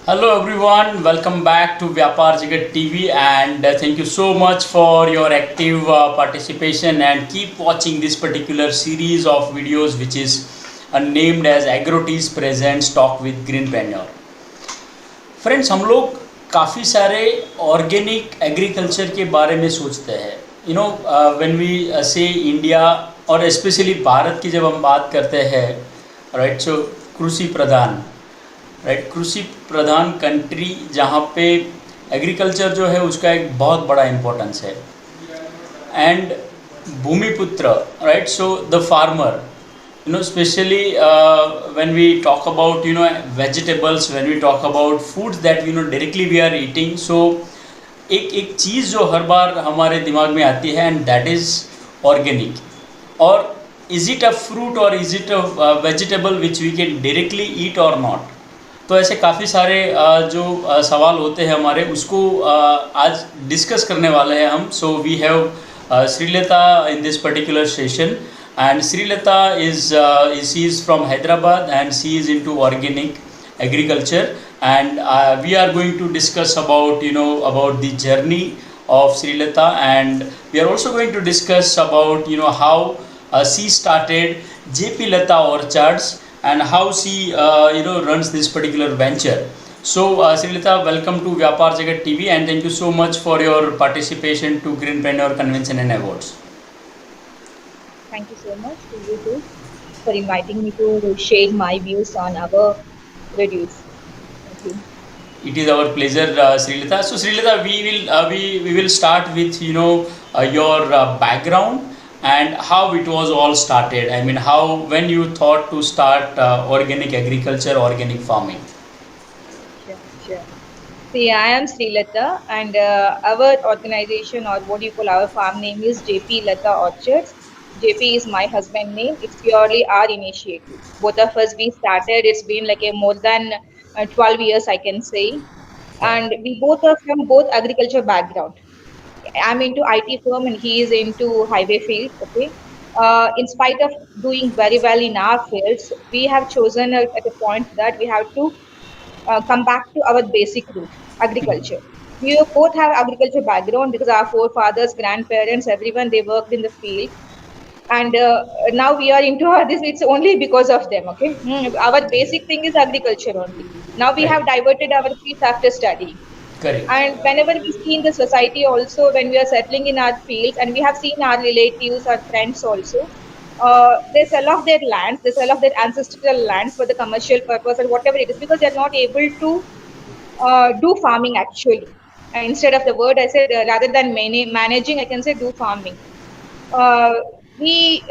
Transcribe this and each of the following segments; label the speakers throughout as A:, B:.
A: Hello everyone, welcome back to Vyapar Jagat TV and thank you so much for your active participation and keep watching this particular series of videos which is named as AGROTIS Presents Talk with Greenpreneur. Friends हम लोग काफ़ी सारे organic agriculture के बारे में सोचते हैं when we से इंडिया और स्पेशली भारत की जब हम बात करते हैं राइट सो कृषि प्रधान राइट कृषि प्रधान कंट्री जहाँ पे एग्रीकल्चर जो है उसका एक बहुत बड़ा इम्पोर्टेंस है एंड भूमिपुत्र right so the farmer especially when we talk about vegetables, when we talk about foods that directly we are eating, so एक चीज़ जो हर बार हमारे दिमाग में आती है and that is organic or is it a fruit or is it a vegetable which we can directly eat or not. तो ऐसे काफ़ी सारे जो सवाल होते हैं हमारे उसको आज डिस्कस करने वाले हैं हम. So we have Sree Latha in this particular session, and Sree Latha she is from Hyderabad and she is into organic agriculture, and we are going to discuss about about the journey of Sree Latha, and we are also going to discuss about how she started JPLatha Orchards and how she runs this particular venture. So Sree Latha, welcome to Vyapar Jagat TV and thank you so much for your participation to Greenpreneur Convention and Awards.
B: Thank you so much to you too for inviting me to share my views on our produce. Thank you.
A: It is our pleasure, Sree Latha. So Sree Latha, we will start with your background and how it was all started. I mean, when you thought to start organic agriculture, organic farming.
B: Sure. See, I am Sree Latha, and our organization, or what you call our farm name, is JPLatha Orchards. JP is my husband name. It's purely our initiative. Both of us, we started. It's been like a more than 12 years, I can say, and we both are from both agriculture background. I'm into IT firm and he is into highway field. Okay. In spite of doing very well in our fields, we have chosen at a point that we have to come back to our basic root, agriculture. We both have agriculture background because our forefathers, grandparents, everyone, they worked in the field. And now we are into this. It's only because of them. Okay. Our basic thing is agriculture only. Now we have diverted our fields after studying.
A: Correct.
B: And whenever we see in the society also, when we are settling in our fields, and we have seen our relatives, our friends also, they sell off their lands, they sell off their ancestral lands for the commercial purpose or whatever it is, because they are not able to do farming actually. Instead of the word, I said rather than managing, I can say do farming. We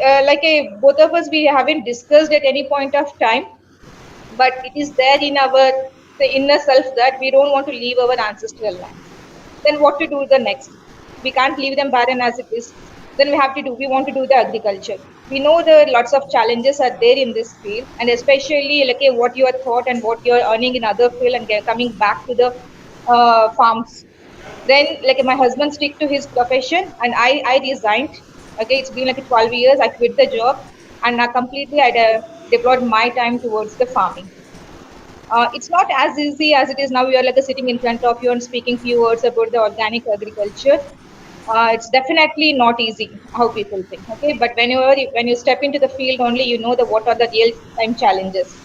B: both of us, we haven't discussed at any point of time, but it is there in our the inner self that we don't want to leave our ancestral land. Then what to do the next? We can't leave them barren as it is. Then we have to do. We want to do the agriculture. We know the lots of challenges are there in this field, and especially like what you are taught and what you are earning in other field and coming back to the farms. Then like my husband stick to his profession and I resigned. Okay, it's been like 12 years. I quit the job and now completely I deployed my time towards the farming. It's not as easy as it is now. You are like sitting in front of you and speaking few words about the organic agriculture. It's definitely not easy how people think. Okay, but when you step into the field only, you know what are the real time challenges.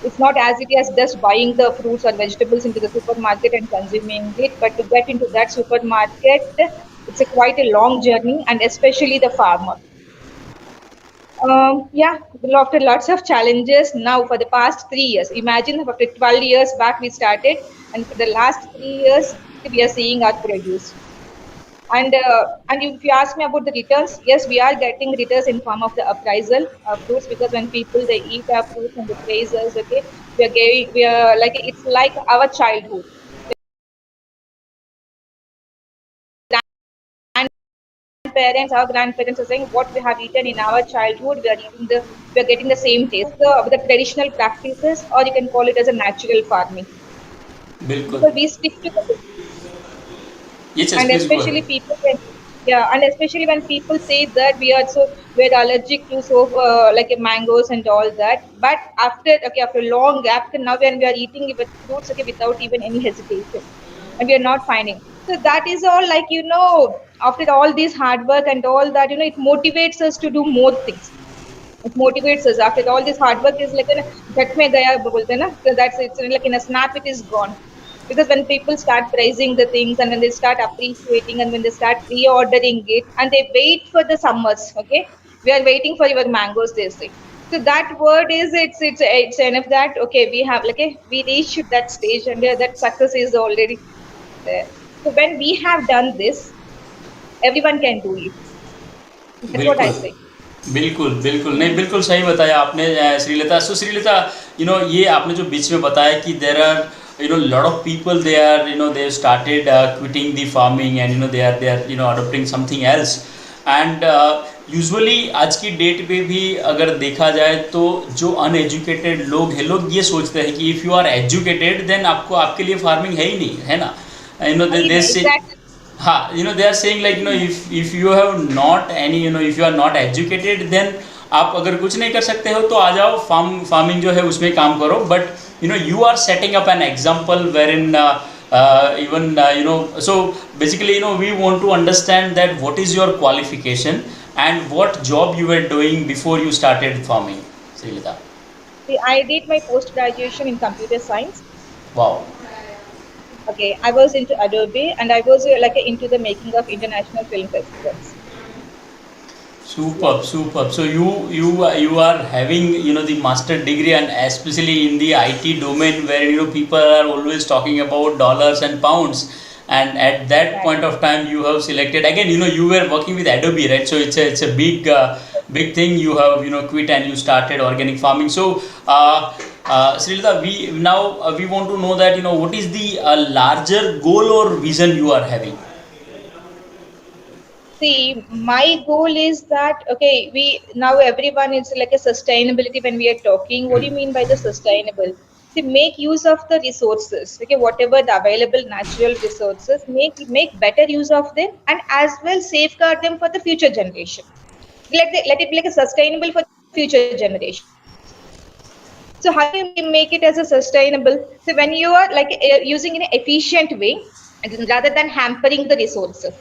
B: It's not as it is just buying the fruits or vegetables into the supermarket and consuming it, but to get into that supermarket, it's quite a long journey, and especially the farmer. Yeah, after lots of challenges now for the past 3 years. Imagine after 12 years back we started, and for the last 3 years we are seeing our produce. And if you ask me about the returns, yes, we are getting returns in form of the appraisal of fruits, because when people they eat our fruits and they praise us, okay, we are like it's like our childhood. Our grandparents are saying what we have eaten in our childhood, we are getting the same taste. The traditional practices, or you can call it as a natural farming.
A: बिल्कुल.
B: Because we stick to the
A: Yes,
B: and
A: please go
B: especially
A: ahead.
B: people Yeah, and especially when people say that we're allergic to like mangoes and all that. But after a long gap, now when we are eating with fruits, without even any hesitation, and we are not finding. So that is all, like, after all this hard work and all that, it motivates us to do more things. It motivates us. After all this hard work is like झट में गया बोलते हैं ना. So that's it's like in a snap it is gone. Because when people start praising the things, and when they start appreciating, and when they start pre-ordering it, and they wait for the summers, okay, we are waiting for your mangoes, they say. So that word is, it's enough that okay, we have like we reached that stage, and that success is already there. So when we have done this, everyone can do it. That's what I
A: बिल्कुल
B: say.
A: बिल्कुल बिल्कुल नहीं, बिल्कुल सही बताया आपने श्रीलता. सो श्रीलता, ये आपने जो बीच में बताया कि there are lot of people, they are they started quitting the farming and they are adopting something else. And usually आज की डेट पे भी अगर देखा जाए तो जो अनएजुकेटेड लोग हैं, लोग ये सोचते हैं कि if you are educated then आपके लिए फार्मिंग है ही नहीं, है ना. दे से
B: Exactly.
A: हाँ, they are saying like if you have not any, if you are not educated then आप अगर कुछ नहीं कर सकते हो तो आ जाओ फार्मिंग जो है उसमें काम करो. But you are setting up an example wherein even so basically we want to understand that what is your qualification and what job you were doing before you started farming, Sree Latha.
B: See, I did my post graduation in computer science.
A: Wow.
B: Okay, I was into Adobe, and I was like into the making of international film festivals.
A: Superb, superb. So you are having the master degree, and especially in the IT domain where people are always talking about dollars and pounds, and at that point
B: Exactly.
A: of time you have selected again. You were working with Adobe, right? So it's a big thing. You have quit and you started organic farming. So Sree Latha, we want to know that what is the larger goal or vision you are having.
B: See, my goal is that okay, we now everyone is like a sustainability when we are talking. What do you mean by the sustainable? See, make use of the resources. Okay, whatever the available natural resources, make better use of them, and as well safeguard them for the future generation. Let it be like a sustainable for future generation. So how do you make it as a sustainable? So when you are like using in an efficient way, rather than hampering the resources,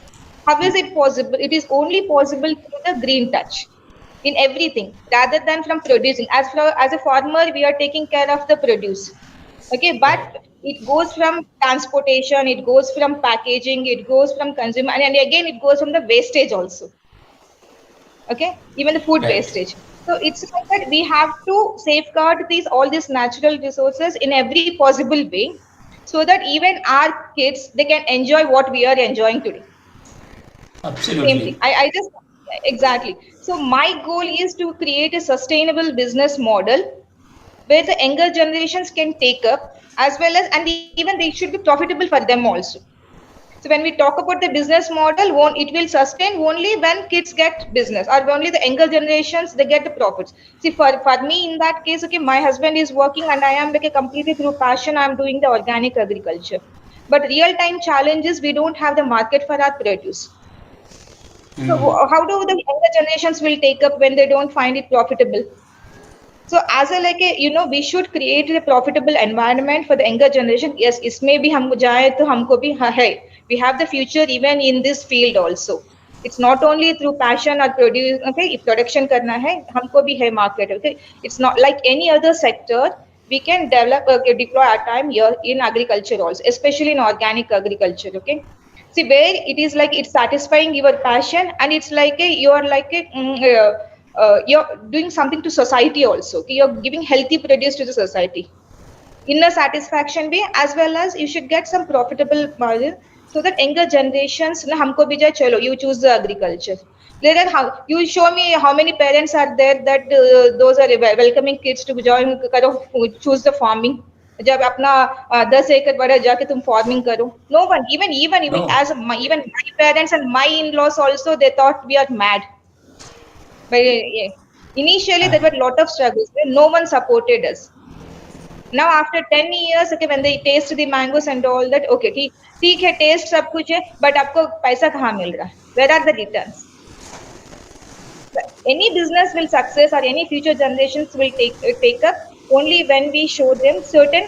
B: how is it possible? It is only possible through the green touch in everything, rather than from producing. As a farmer, we are taking care of the produce. Okay, but
A: Correct.
B: it goes from transportation, it goes from packaging, it goes from consumer, and again it goes from the wastage also. Okay, even the food
A: Right.
B: wastage. So it's like that we have to safeguard all these natural resources in every possible way, so that even our kids, they can enjoy what we are enjoying today. Same
A: Absolutely.
B: thing. I just exactly. So my goal is to create a sustainable business model where the younger generations can take up, as well as, and even they should be profitable for them also. So when we talk about the business model, it will sustain only when kids get business, or only the younger generations, they get the profits. See, for me in that case, okay, my husband is working, and I am like a completely through passion, I'm doing the organic agriculture. But real time challenges, we don't have the market for our produce. So how do the younger generations will take up when they don't find it profitable? So as a like a we should create a profitable environment for the younger generation. Yes, इसमें भी हम जाए तो हमको भी है. We have the future even in this field also. It's not only through passion or produce. Okay, if production करना है, हमको भी है market. Okay, it's not like any other sector. We can develop deploy our time here in agriculture also, especially in organic agriculture. Okay, see where it is like it's satisfying your passion, and it's like you're like you're doing something to society also. Okay? You're giving healthy produce to the society in a satisfaction way, as well as you should get some profitable margin, so that younger generations na humko bhi jaye, chalo you choose the agriculture. Later, how you show me how many parents are there that those are welcoming kids to join karo, choose the farming. जब अपना 10 एकड़ बड़ा जाके तुम farming करो. No one, even
A: No.
B: as even my parents and my in-laws also, they thought we are mad. But yeah, initially there were a lot of struggles where no one supported us. Now after 10 years, okay, when they taste the mangoes and all that, okay, ठीक है, taste सब कुछ है, but आपको पैसा कहाँ मिल रहा है? Where are the returns? Any business will success or any future generations will take up only when we show them certain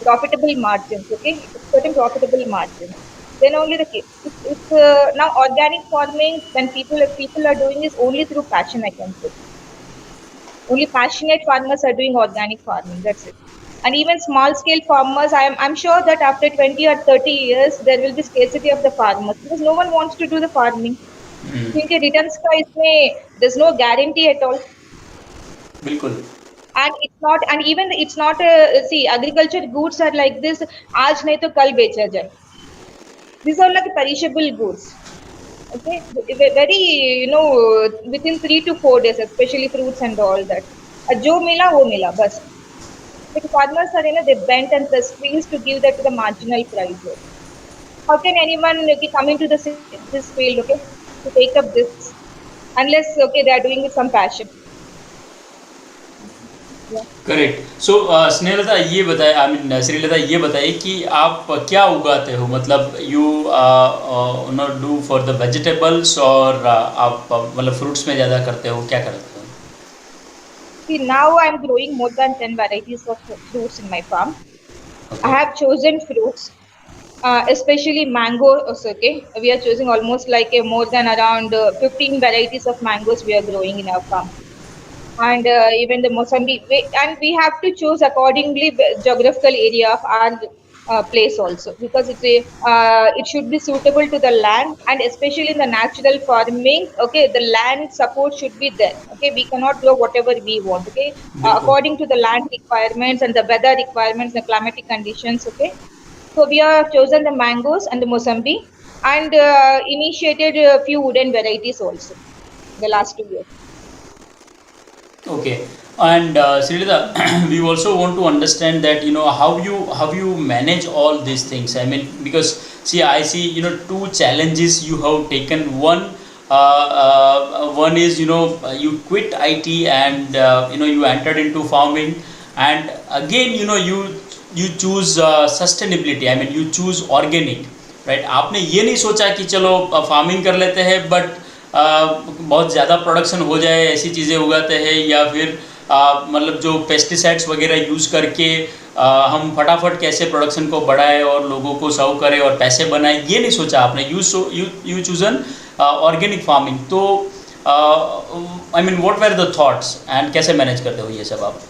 B: profitable margins, okay, certain profitable margins. Then only the case. Now organic farming, when people are doing is only through passion, I can say. Only passionate farmers are doing organic farming. That's it. And even small scale farmers, I'm sure that after 20 or 30 years, there will be scarcity of the farmers because no one wants to do the farming. क्योंकि returns का इसमें there's no guarantee at all.
A: बिल्कुल.
B: And it's not see, agriculture goods are like this, आज नहीं तो कल बेचा जाए. These are like perishable goods. Okay, very, within 3 to 4 days, especially fruits and all that. जो मिला वो मिला बस. The farmers are, they bent and the squeeze to give that to the marginal price. How can anyone come into this field, okay, to take up this, unless, okay, they are doing with some passion.
A: Correct. So Snehlata ये बताए, I mean Srilata ये बताइए कि आप क्या उगाते हो, मतलब you not do for the vegetables और आप मतलब फ्रूट्स में ज़्यादा करते हो, क्या करते हो?
B: See, now I'm growing more than 10 varieties of fruits in my farm. Okay. I have chosen fruits, especially mangoes, okay. We are choosing almost like more than around 15 varieties of mangoes we are growing in our farm. And even the Mosambi, and we have to choose accordingly geographical area of our place also, because it should be suitable to the land, and especially in the natural farming, okay, the land support should be there, okay. We cannot grow whatever we want, okay, according to the land requirements and the weather requirements, the climatic conditions, okay. So we have chosen the mangoes and the Mosambi, and initiated a few wooden varieties also the last 2 years.
A: Okay. And Sree Latha, we also want to understand that how you manage all these things. I mean, because I see two challenges you have taken. One is you quit IT and you entered into farming, and again you choose sustainability. I mean, you choose organic, right? आपने ये नहीं सोचा कि चलो farming कर लेते हैं but बहुत ज़्यादा प्रोडक्शन हो जाए, ऐसी चीज़ें उगाते हैं, या फिर मतलब जो पेस्टिसाइड्स वगैरह यूज़ करके हम फटाफट कैसे प्रोडक्शन को बढ़ाएं और लोगों को सर्व करें और पैसे बनाएं, ये नहीं सोचा आपने. You chosen organic farming. तो I mean what were the thoughts and कैसे मैनेज करते हो ये सब आप?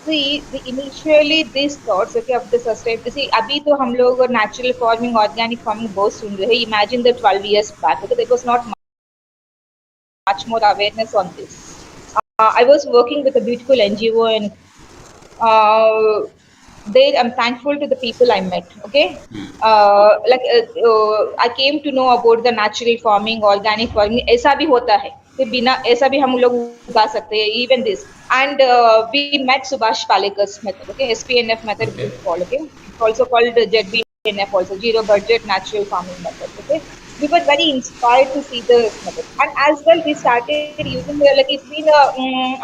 B: Initially these thoughts, okay, of the sustainability, अभी तो हम लोग natural farming, organic farming बहुत सुन रहे हैं. Imagine the 12 years back, okay, there was not much more awareness on this. I was working with a beautiful NGO, and I'm thankful to the people I met, okay. I came to know about the natural farming, organic farming. ऐसा भी होता है कि बिना ऐसा भी हम लोग उगा सकते हैं, even this. And we met Subash Palekar's method, okay, SPNF method, okay. Okay, it's also called JPLatha, also zero budget natural farming method, okay. We were very inspired to see the method, and as well we started using it's been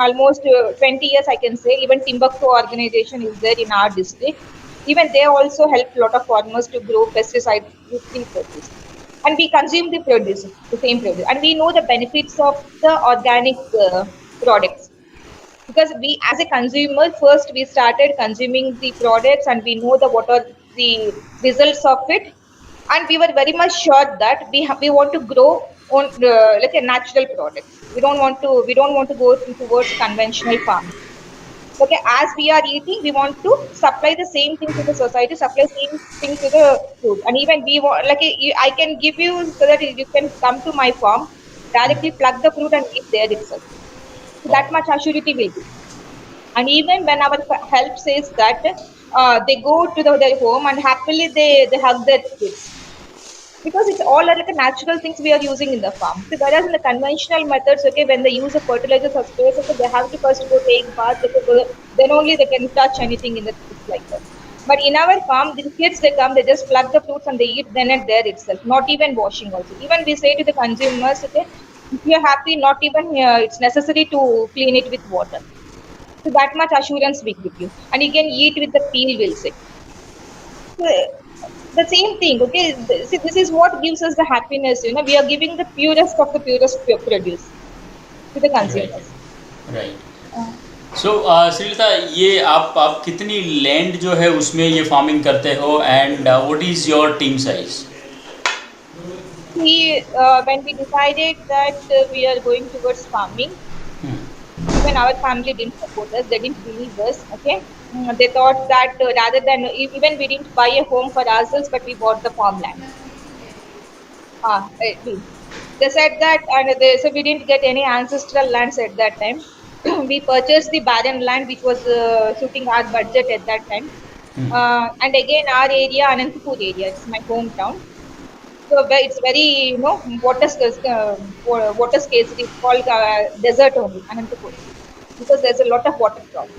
B: almost 20 years, I can say. Even Timbuktu organization is there in our district. Even they also help a lot of farmers to grow pesticide-free produce, and we consume the same produce, and we know the benefits of the organic products. Because we, as a consumer, first we started consuming the products, and we know what are the results of it, and we were very much sure that we want to grow on like a natural product. We don't want to go towards conventional farming. Okay, as we are eating, we want to supply the same thing to the society, supply same thing to the food, and even we want, I can give you so that you can come to my farm, directly pluck the fruit and eat there itself. So that much assurity will be. And even when our help says that they go to their home and happily they hug their kids, because it's all like a natural things we are using in the farm. So whereas in the conventional methods, okay, when they use a fertilizer or sprays, okay, they have to first go take bath, okay, then only they can touch anything in the fruits like that. But in our farm, the kids, they come, they just pluck the fruits and they eat then and there itself, not even washing also. Even we say to the consumers, okay, if you're happy, not even it's necessary to clean it with water. So that much assurance we give you, and you can eat with the peel, we'll say. So, the same thing, okay. See, this is what gives us the happiness. We are giving the purest of the purest produce to the
A: Right.
B: consumers.
A: Right.
B: Uh,
A: सो श्रीलता, ये आप कितनी land जो है उसमें ये farming करते हो, and what is your team size?
B: when we decided that we are going towards farming, even our family didn't support us, they didn't believe us, okay. They thought that rather than, even we didn't buy a home for ourselves, but we bought the farmland. They said that, and so we didn't get any ancestral lands at that time. We purchased the barren land, which was suiting our budget at that time. And again, our area, Anantapur area, it's my hometown. So it's very, water scarcity. It's called desert only, Anantapur, because there's a lot of water crop.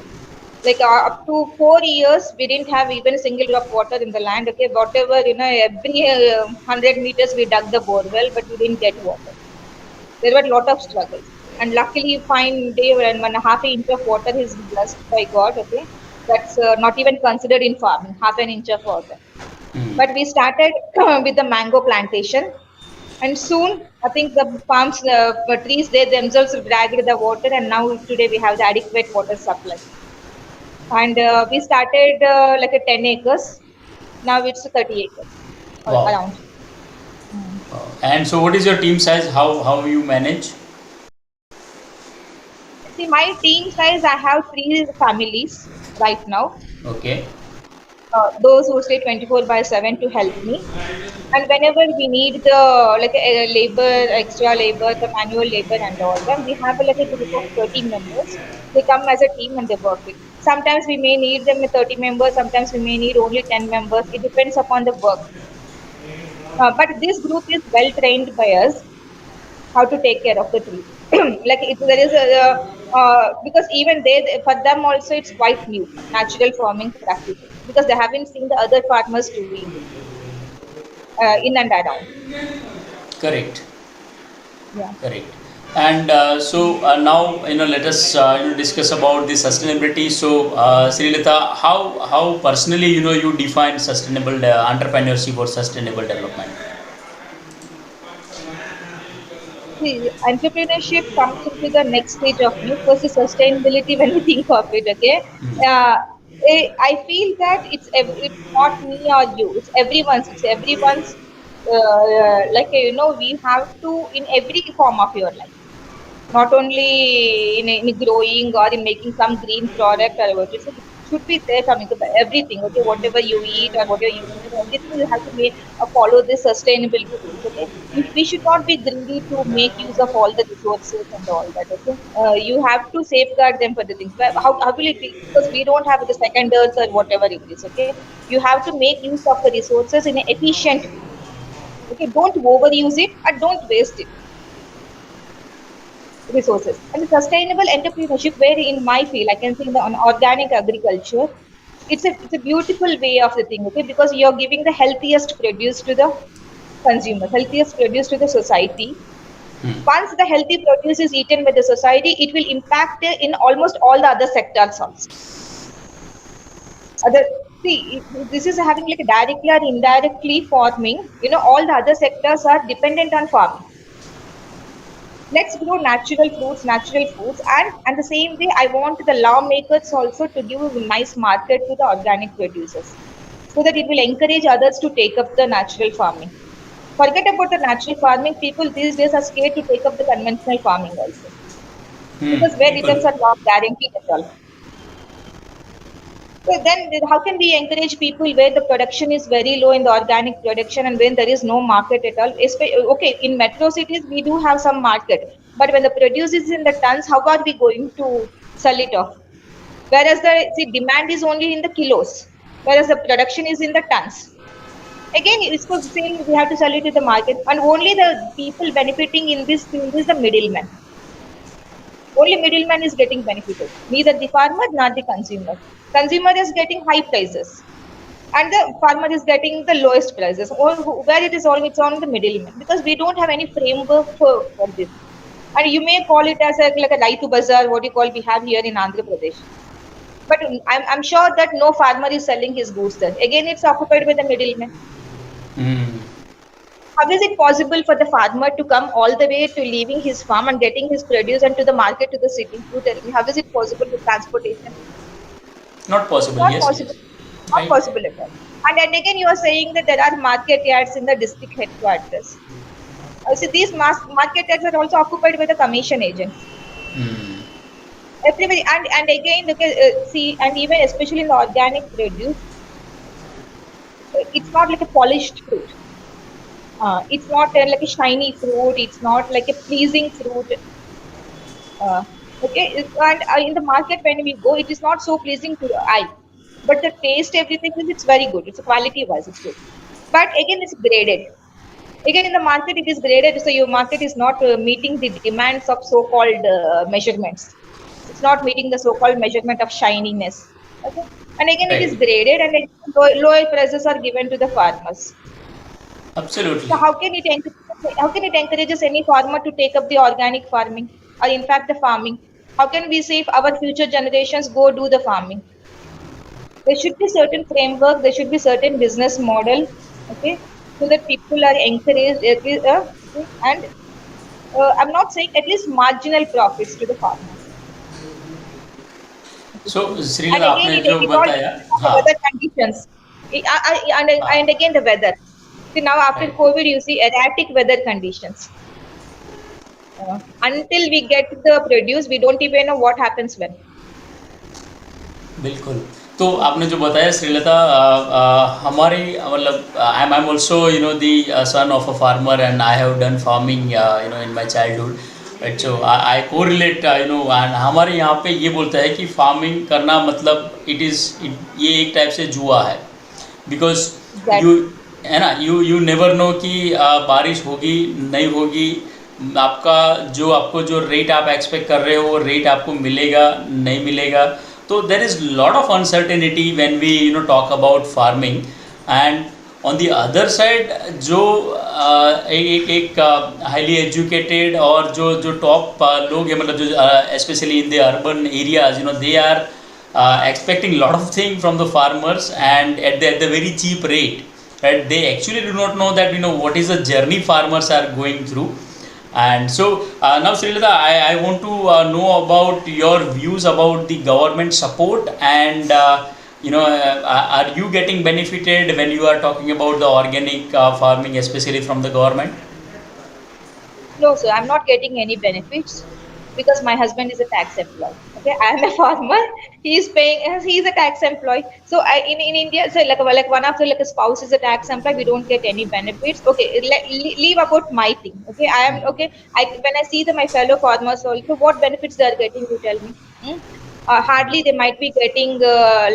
B: Like up to 4 years, we didn't have even a single drop water in the land. Okay, whatever, every 100 meters we dug the borewell, but we didn't get water. There were a lot of struggles, and luckily, fine day when 1.5 inch of water is blessed by God. Okay, that's not even considered in farming, 1/2 inch of water. But we started with the mango plantation, and soon I think the farms, trees, they themselves dragged the water, and now today we have the adequate water supply. And we started like a 10 acres. Now it's 30 acres or
A: Wow.
B: around.
A: And so what is your team size? How you manage?
B: See, my team size, I have 3 families right now.
A: Okay.
B: Those who stay 24/7 to help me. And whenever we need the labor, extra labor, the manual labor and all that, we have like a group of 30 members. They come as a team and they work it. Sometimes we may need them with 30 members, sometimes we may need only 10 members. It depends upon the work. But this group is well trained by us how to take care of the tree. Like there is because even for them also it's quite new, natural farming practices, because they haven't seen the other farmers doing it in and around.
A: Correct.
B: Yeah.
A: Correct. And now let us discuss about the sustainability. So Sree Latha, how personally you define sustainable entrepreneurship or sustainable development?
B: See, entrepreneurship comes into the next stage of me. First is sustainability when we think of it, okay? Uh, I feel that it's not me or you. It's everyone's. We have to in every form of your life, not only in growing or in making some green product or what. It should be there coming to everything. Okay, whatever you eat or whatever you use, everything you have to make follow this sustainability rules. Okay, we should not be greedy to make use of all the resources and all that. Okay, you have to safeguard them for the things. But how will it be? Because we don't have the second earth or whatever it is. Okay, you have to make use of the resources in an efficient way. Okay, don't overuse it and don't waste it resources. And sustainable entrepreneurship, where in my field I can say on organic agriculture, it's a beautiful way of the thing. Okay, because you're giving the healthiest produce to the consumer, healthiest produce to the society. Once the healthy produce is eaten by the society, it will impact in almost all the other sectors also. other See, this is having like a directly or indirectly farming. All the other sectors are dependent on farming. Let's grow natural fruits, natural foods, and the same way I want the lawmakers also to give a nice market to the organic producers, so that it will encourage others to take up the natural farming. Forget about the natural farming. People these days are scared to take up the conventional farming also, because where
A: People.
B: returns are not guaranteed at all. So then, how can we encourage people where the production is very low in the organic production and when there is no market at all? Okay, in metro cities we do have some market, but when the produce is in the tons, how are we going to sell it off? Whereas the demand is only in the kilos, whereas the production is in the tons. Again, it's the same. We have to sell it to the market, and only the people benefiting in this field is the middleman. Only middleman is getting benefited, neither the farmer nor the consumer. Consumer is getting high prices, and the farmer is getting the lowest prices. Or where it is all, it's on the middleman, because we don't have any framework for this. And you may call it as like a Raitu Bazaar, what you call we have here in Andhra Pradesh. But I'm sure that no farmer is selling his goods there. Again, it's occupied by the middleman.
A: Mm.
B: How is it possible for the farmer to come all the way to leaving his farm and getting his produce and to the market, to the city? You tell me, how is it possible with transportation?
A: Not
B: It's
A: possible.
B: not
A: Yes,
B: possible.
A: yes.
B: Not
A: Right.
B: possible at all. And again, you are saying that there are market yards in the district headquarters. See, these market yards are also occupied by the commission agents.
A: Mm.
B: Everybody, and again, look at, see, and even especially in the organic produce, it's not like a polished fruit. It's not like a shiny fruit. It's not like a pleasing fruit. Uh, okay, and in the market when we go, it is not so pleasing to the eye, but the taste, everything is it's very good. It's a quality wise, it's good. But again, it's graded. Again, in the market, it is graded, so your market is not meeting the demands of so-called measurements. It's not meeting the so-called measurement of shininess. Okay, and again, it is
A: Right.
B: graded, and again, lower prices are given to the farmers. So
A: Absolutely.
B: how can it encourages any farmer to take up the organic farming or in fact the farming? How can we say if our future generations go do the farming? There should be certain framework, there should be certain business model, okay, so that people are encouraged okay, and I'm not saying at least marginal profits to the farmers. Okay.
A: So Sreelatha
B: And again,
A: आपने
B: it,
A: जो
B: it all
A: बताया,
B: depends on the
A: हाँ,
B: weather conditions. And again the weather. See now after
A: right.
B: COVID, you see erratic weather conditions. Until we get the produce, we don't even know what happens when.
A: बिल्कुल। तो आपने जो बताया श्रीलता, हमारी मतलब I am also the son of a farmer and I have done farming in my childhood. Right, so I correlate and हमारे यहाँ पे ये बोलता है कि फार्मिंग करना मतलब ये एक टाइप से जुआ है। Because you,
B: Exactly.
A: है ना, यू नेवर नो कि बारिश होगी नहीं होगी, आपका जो आपको जो रेट आप एक्सपेक्ट कर रहे हो वो रेट आपको मिलेगा नहीं मिलेगा। तो there is lot of uncertainty when we talk about farming. And on the other side जो एक हाईली एजुकेटेड और जो जो टॉप लोग हैं, मतलब जो specially in the urban areas, they are expecting a lot of things from the farmers, and at the very cheap rate, right? They actually do not know that what is the journey farmers are going through. And so now Sree Latha, I want to know about your views about the government support, and are you getting benefited when you are talking about the organic farming, especially from the government?
B: No, sir, I'm not getting any benefits because my husband is a tax employee. Okay, I am a farmer. He's paying. He's a tax employee. So in India, so like one of the like a spouse is a tax employee, we don't get any benefits. Okay, leave about my thing. Okay, I am okay. I when I see my fellow farmers also, what benefits they are getting? You tell me. Hmm? Hardly they might be getting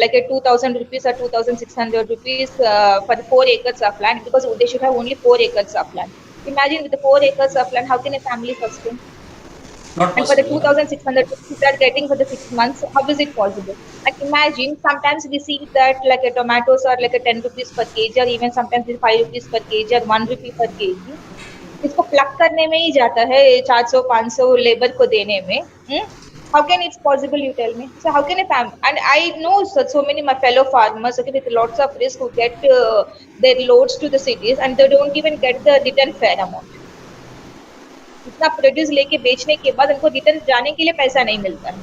B: like a 2,000 rupees or 2,600 rupees for the 4 acres of land, because they should have only 4 acres of land. Imagine with the 4 acres of land, how can a family sustain?
A: Not
B: And for the
A: possible, yeah.
B: 2,600 rupees they are getting for the 6 months, how is it possible? And imagine sometimes we see that like a tomatoes are like a 10 rupees per kg, or even sometimes it's 5 rupees per kg or 1 rupee per kg. इसको plug करने में ही जाता है 400-500 labour को देने में. How can it's possible, you tell me? So how can a family, and I know so many my fellow farmers, okay, with lots of risk, who get their loads to the cities and they don't even get the return fair amount. इतना produce लेके बेचने के बाद उनको return जाने के लिए पैसा नहीं मिलता है.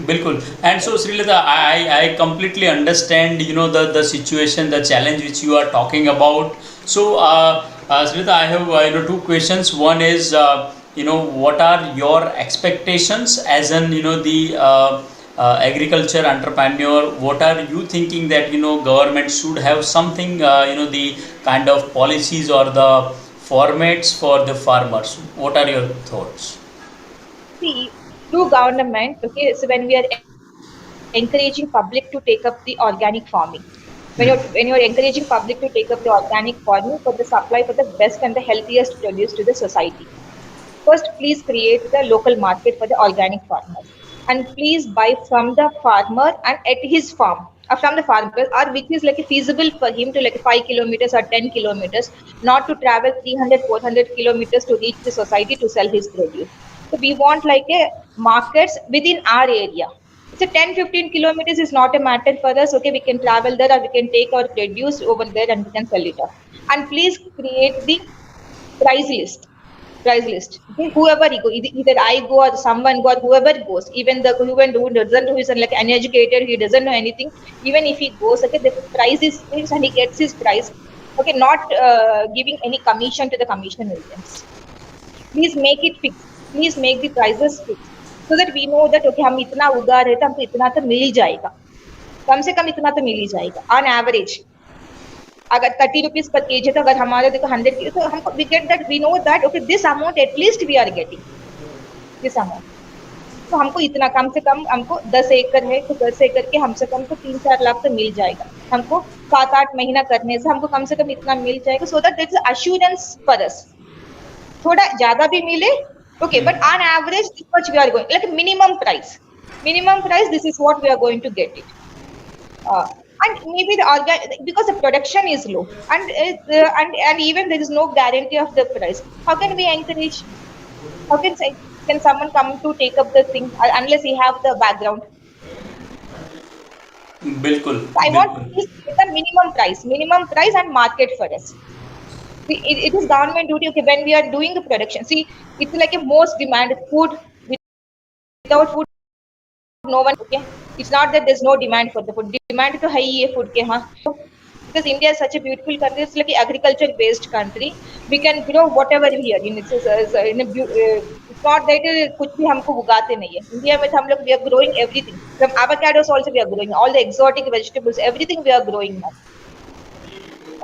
A: बिल्कुल। And so Sreelatha, I completely understand the situation, the challenge which you are talking about. So Sree, I have two questions. One is what are your expectations as an the agriculture entrepreneur? What are you thinking that government should have something the kind of policies or the formats for the farmers? What are your thoughts?
B: See, through government, okay, so when we are encouraging public to take up the organic farming, when you're encouraging public to take up the organic farming for the supply for the best and the healthiest produce to the society, first please create the local market for the organic farmers, and please buy from the farmer and at his farm, or from the farmer, or which is like feasible for him to like 5 kilometers or 10 kilometers, not to travel 300-400 kilometers to reach the society to sell his produce. So we want like a markets within our area. So 10-15 kilometers is not a matter for us. Okay, we can travel there, or we can take our produce over there and we can sell it off. And please create the price list. Price list. Okay, whoever you go, either I go or someone go or whoever goes, even the who doesn't, who is like uneducated, he doesn't know anything. Even if he goes, okay, the price is fixed and he gets his price. Okay, not giving any commission to the commission agents. Please make it fixed. Please make the prices fixed so that we know that okay, हम इतना उगा रहे तो हमको इतना तो मिल ही जाएगा, कम से कम इतना तो मिल ही जाएगा ऑन एवरेज. अगर 30 रुपीज पर केजी तो अगर हमारे देखो 100 तो हमको we get that, we know that okay this amount at least we are getting this amount. तो हमको इतना कम से कम हमको 10 एकड़ है तो 10 एकड़ के हमसे कम तो 3-4 लाख तो मिल जाएगा. हमको 7-8 महीना करने से हमको कम से कम इतना मिल जाएगा so that there is assurance for us. थोड़ा ज्यादा भी मिले okay, but on average this much we are going like minimum price this is what we are going to get it. And maybe the because the production is low and even there is no guarantee of the price. How can we encourage? How can someone come to take up the thing unless he have the background?
A: बिल्कुल.
B: I want to get a minimum price and market for us. See, it is government duty. Okay, when we are doing the production, see, it's like a most demanded food. Without food, no one. Okay, it's not that there's no demand for the food. Demand to high ye food ke haan. Because India is such a beautiful country, it's like an agriculture-based country. We can grow whatever here. It's not that कुछ भी हमको उगाते नहीं है. India में हम लोग we are growing everything. From avocados also we are growing. All the exotic vegetables, everything we are growing now.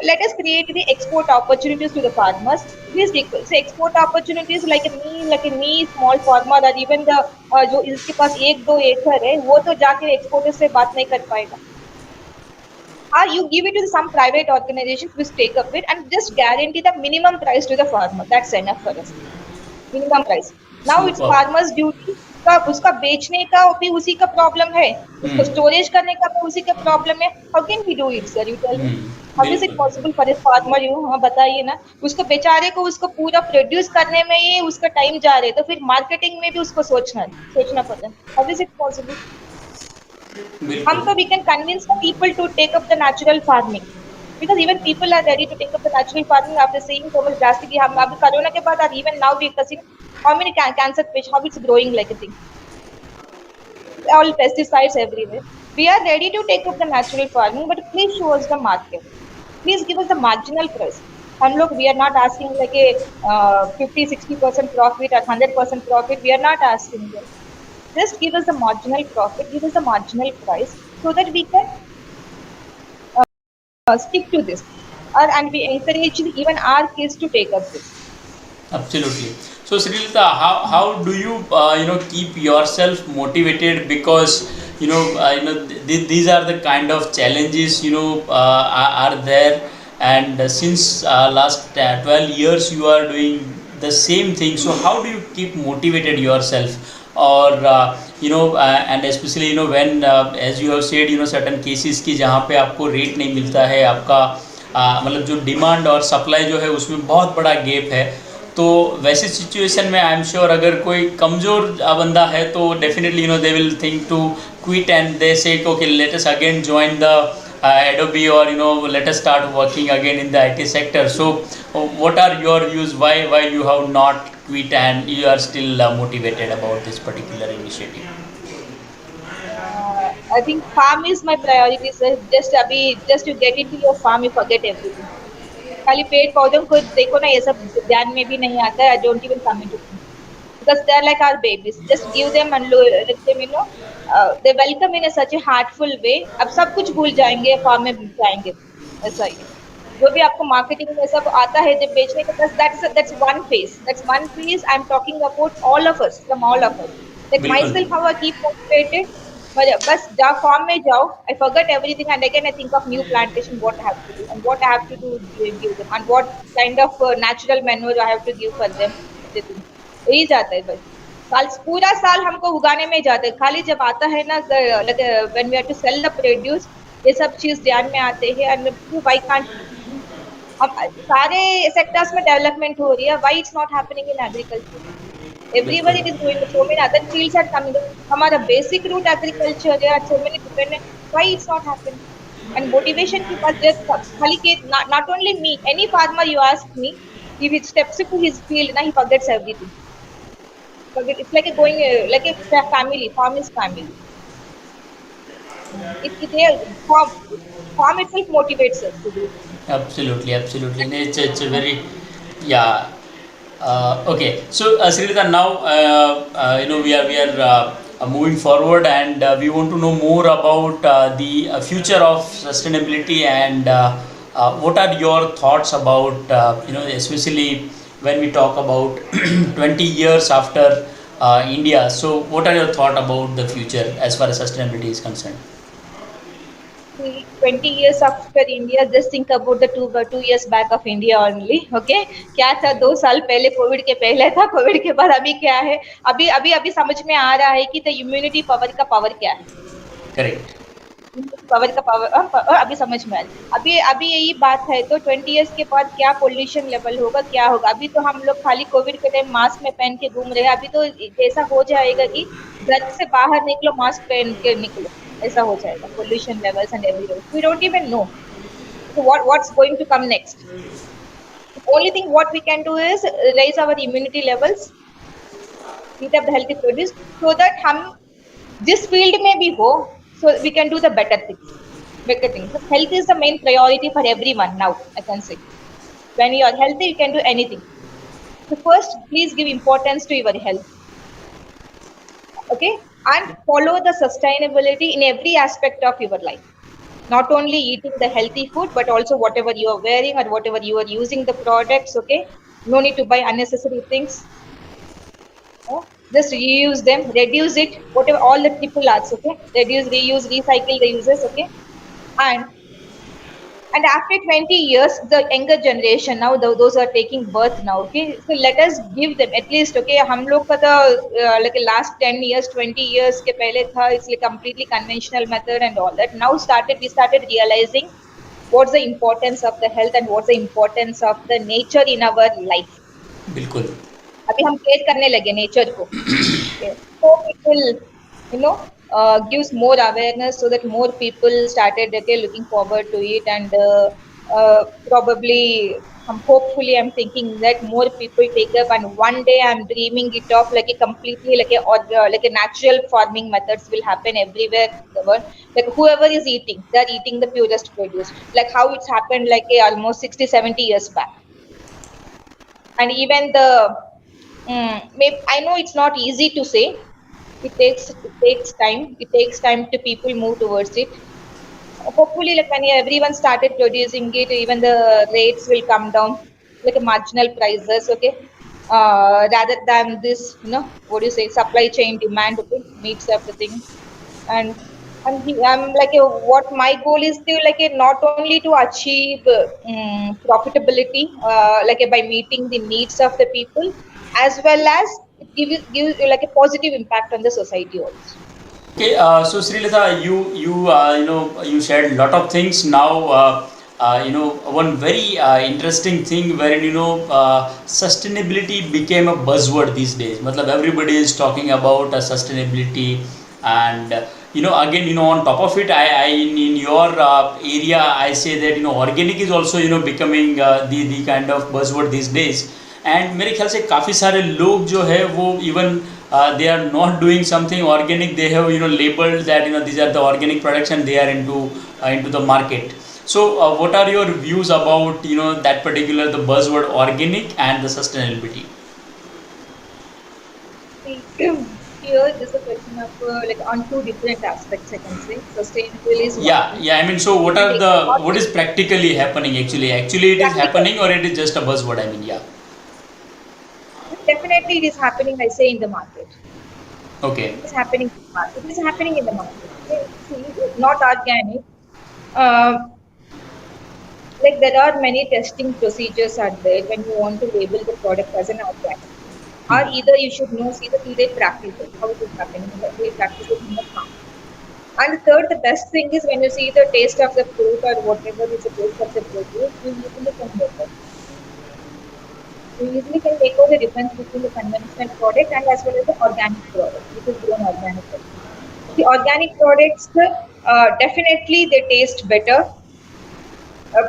B: Let us create the export opportunities to the farmers. Please say export opportunities like me small farmer or even the जो इसके पास 1-2 एकड़ है वो तो जाके exporter से बात नहीं कर पाएगा. Or you give it to some private organizations which take up it and just guarantee the minimum price to the farmer. That's enough for us. Minimum price. Now it's farmers' duty. उसका बेचने का भी उसी का problem है, उसको storage करने का भी उसी का प्रॉब्लम है. How can we do it, sir? You tell me. How is it possible for a farmer? हाँ बताइए ना. उसको बेचारे को उसको पूरा प्रोड्यूस करने में ही उसका टाइम जा रहा है तो फिर मार्केटिंग में भी उसको सोचना पड़ता है. How is it possible? हम तो we can convince the people to take up the natural farming because even people are ready to take up the natural farming after seeing so much drastically. हम अभी corona के बाद even now we are seeing how many cancer patients, how it's growing like a thing. All pesticides everywhere. We are ready to take up the natural farming, but please show us the market. Please give us the marginal price. हम लोग we are not asking like a 50-60% profit or 100% profit. We are not asking that. Just give us the marginal profit, give us the marginal price so that we can stick to this. And we encourage even our kids to take up this.
A: Absolutely. So Sree Latha, how do you keep yourself motivated, because these are the kind of challenges are there, and since last 12 years you are doing the same thing. So how do you keep motivated yourself? और and especially when as you have said certain cases की जहाँ पे आपको rate नहीं मिलता है, आपका मतलब जो डिमांड और सप्लाई जो है उसमें बहुत बड़ा गैप है. तो वैसे सिचुएशन में आई एम श्योर अगर कोई कमज़ोर बंदा है तो definitely they will think to quit and they say okay let us again join the Adobe or let us start working again in the IT sector. So what are your views, why you have not quit and you are still motivated about this particular initiative?
B: I think farm is my priority, sir. Just to get into your farm you forget everything. खाली पेड़ पौधों को देखो ना, ये सब ध्यान में भी नहीं आता है. I don't even come into it because they are like our babies. Just give them and let them they welcome in a such a heartful way. अब सब कुछ भूल जाएंगे, फार्म में जाएंगे. ऐसा ही जो भी आपको मार्केटिंग में सब आता है जब बेचने का, that's one phase. I'm talking about all of us, from all of us. Like myself, how I keep motivated. बस जाओ फार्म में जाओ. I forget everything and again I think of new plantation, what I have to do and what I have to do give them and what kind of natural manure I have to give for them. यही जाता है बस. पूरा साल हमको उगाने में जाता है. खाली जब आता है ना when we have to sell the produce, ये सब चीज ध्यान में आते हैं. and why can't अब सारे सेक्टर्स में डेवलपमेंट हो रही है, why it's not happening in agriculture? Everywhere
A: बिल्कुल.
B: it is going. So many other fields are coming. हमारा basic root agriculture. There are so many dependent. Why it's not happening? And motivation के पास just खाली के not only me, any farmer you ask me, if he steps into his field, now he forgets everything. It's like a going like a family. Farm is family. Farm itself motivates us to do.
A: Absolutely, absolutely. And it's a very, yeah. Okay, so Sree Latha, now we are moving forward, and we want to know more about the future of sustainability, and what are your thoughts about especially when we talk about 20 years after India. So, what are your thoughts about the future as far as sustainability is concerned?
B: See, 20 years after India, just think about the 2 years back of India only. Okay, क्या था 2 साल पहले Covid के पहले था, Covid के बाद अभी क्या है? अभी अभी अभी समझ में आ रहा है कि तो इम्यूनिटी पावर का पावर क्या है?
A: Correct.
B: पावर का पावर अभी समझ में आ रहा है। अभी अभी यही बात है तो 20 इयर्स के बाद क्या पोल्यूशन लेवल होगा, क्या होगा? अभी तो हम लोग खाली कोविड के टाइम मास्क में पहन के घूम रहे हैं। अभी तो ऐसा हो जाएगा कि घर से बाहर निकलो मास्क पहन के निकलो, ऐसा हो जाएगा। Pollution levels and everywhere we don't even know what's going to come next. The only thing what we can do is raise our immunity levels, eat up the healthy produce, so that हम जिस field में भी हो, so we can do the better things. Better things. So health is the main priority for everyone now, I can say. When you are healthy, you can do anything. So first, please give importance to your health. Okay? And follow the sustainability in every aspect of your life. Not only eating the healthy food, but also whatever you are wearing or whatever you are using the products. Okay? No need to buy unnecessary things. Just reuse them, reduce it, whatever all the triple R's, okay? Reduce, reuse, recycle, reuses, okay? And and after 20 years, the younger generation now, those are taking birth now, okay? So let us give them at least, okay? हम लोग का तो like last 10 years, 20 years के पहले था, it's like completely conventional method and all that. Now we started realizing what's the importance of the health and what's the importance of the nature in our life.
A: बिल्कुल.
B: अभी हम care करने लगे nature को. So it will, gives more awareness so that more people started looking forward to it, and probably hopefully I'm thinking that more people take up, and one day I'm dreaming it of like a completely like a natural farming methods will happen everywhere in the world. Like whoever is eating, they're eating the purest produce, like how it's happened like almost 60-70 years back. And even I know it's not easy to say. It takes time. It takes time to people move towards it. Hopefully, like when everyone started producing it, even the rates will come down, like a marginal prices, okay? Rather than this, what do you say, supply chain demand, okay, meets everything. and I'm like what my goal is to like not only to achieve profitability, like by meeting the needs of the people, as well as give like a positive impact on the society also.
A: Okay, so Sree Latha, you shared a lot of things. Now, one very interesting thing wherein sustainability became a buzzword these days. मतलब everybody is talking about sustainability, and again on top of it, I in your area I say that organic is also becoming the kind of buzzword these days. And मेरे ख्याल से काफ़ी सारे लोग जो है वो even they are not doing something organic, they have labelled that these are the organic products and they are into the market. So what are your views about that particular the buzzword organic and the sustainability?
B: Here this is a question of like on two different aspects, I can say. Sustainable is one
A: Yeah,
B: thing.
A: yeah, I mean, so what is practically happening actually? Actually it is
B: Practical.
A: happening, or it is just a buzzword? I mean, yeah.
B: Definitely it is happening, I say, in the market.
A: Okay.
B: It is happening in the market. It is happening in the market. Okay? See, it is not organic. Uh, like there are many testing procedures are there when you want to label the product as an organic. Or either you should know, see the they practice it, how it is happening, they practice it in the farm. And the third, the best thing is when you see the taste of the fruit or whatever is the taste of the produce, you literally can get it. We easily can make out the difference between the conventional product and as well as the organic product, which is grown organically. The organic products, definitely they taste better.